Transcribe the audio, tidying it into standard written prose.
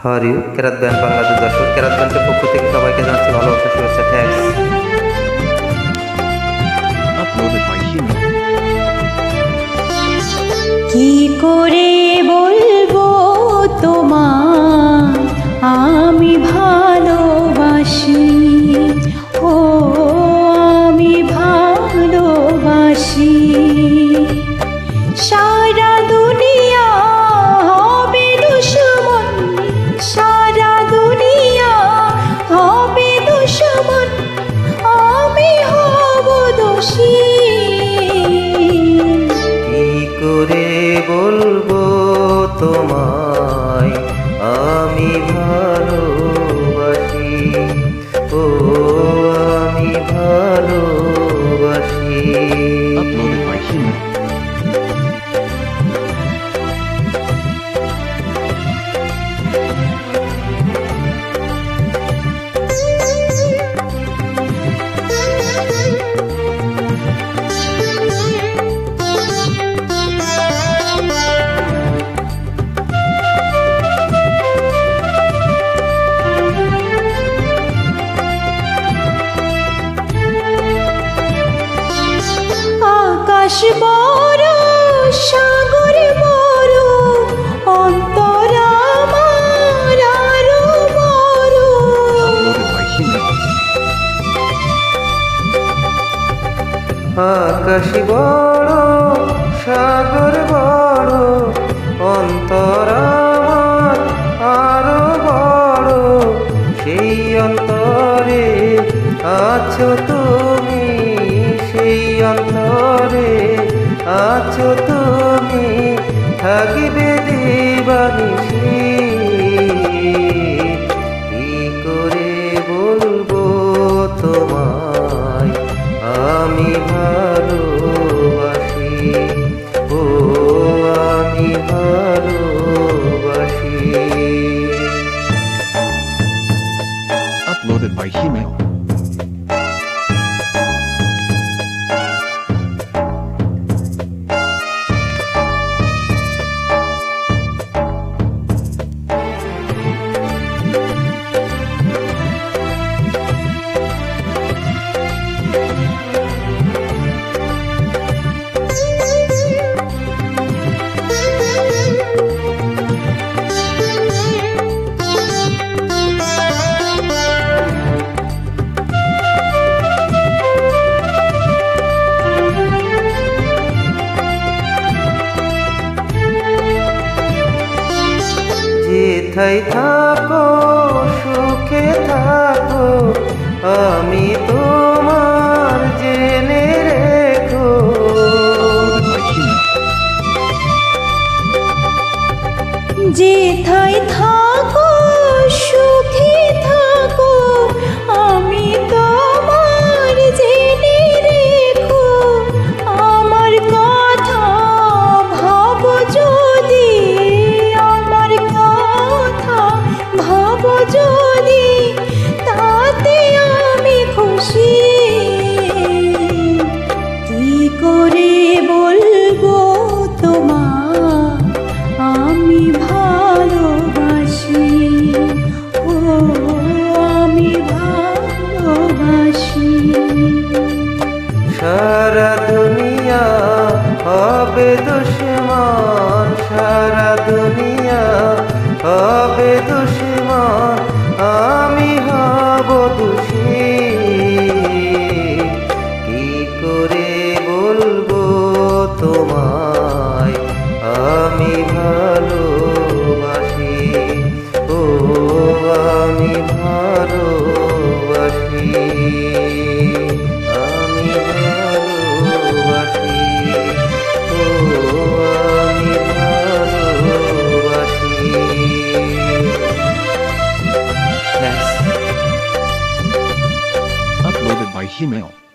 How are you কেরাত band Bangladesh দর্শক, কেরাত ব্যান্ডের পক্ষ থেকে সবাইকে জানাচ্ছি ভালোবাসা, শুভেচ্ছা, থ্যাঙ্কস। Uploaded by Hino. কি করে বলবো তোমায় আমি ভালোবাসি, ও আমি ভালোবাসি। সারা দুনিয়া হবে দুশমন, সারা দুনিয়া হবে দুশমন, আমি হব দোষী। কি করে বলবো তোমায় আমি ভালোবাসি, ও আমি ভালোবাসি। Uploaded by Hino. আকাশ বড় সাগর বড়, অন্তর আমার আরো বড়। Uploaded by Hino. আকাশ বড় সাগর বড়, অন্তর আমার আরো বড়। সেই অন্তরে আছো তুমি, সেই অন্তরে আছো তুমি, থাকবে দিবানিশি। কি করে বলবো তোমায় আমি ভালোবাসি, ও আমি ভালোবাসি। Uploaded by Hino. যেথায় থাকো সুখে থাকো, আমি তোমার জেনে রেখো। Uploaded by Hino. যেথায় থাকো সুখে থাকো, আমি তোমার জেনে রেখো। আমার কথা ভাবো যদি, আমার কথা ভাবো যদি, তাতে আমি খুশি। কি করে বলবো তোমায় আমি ভালোবাসি, ও আমি ভালোবাসি। সারা দুনিয়া হবে দুশ্মন, সারা দুনিয়া হবে দুশ্মন,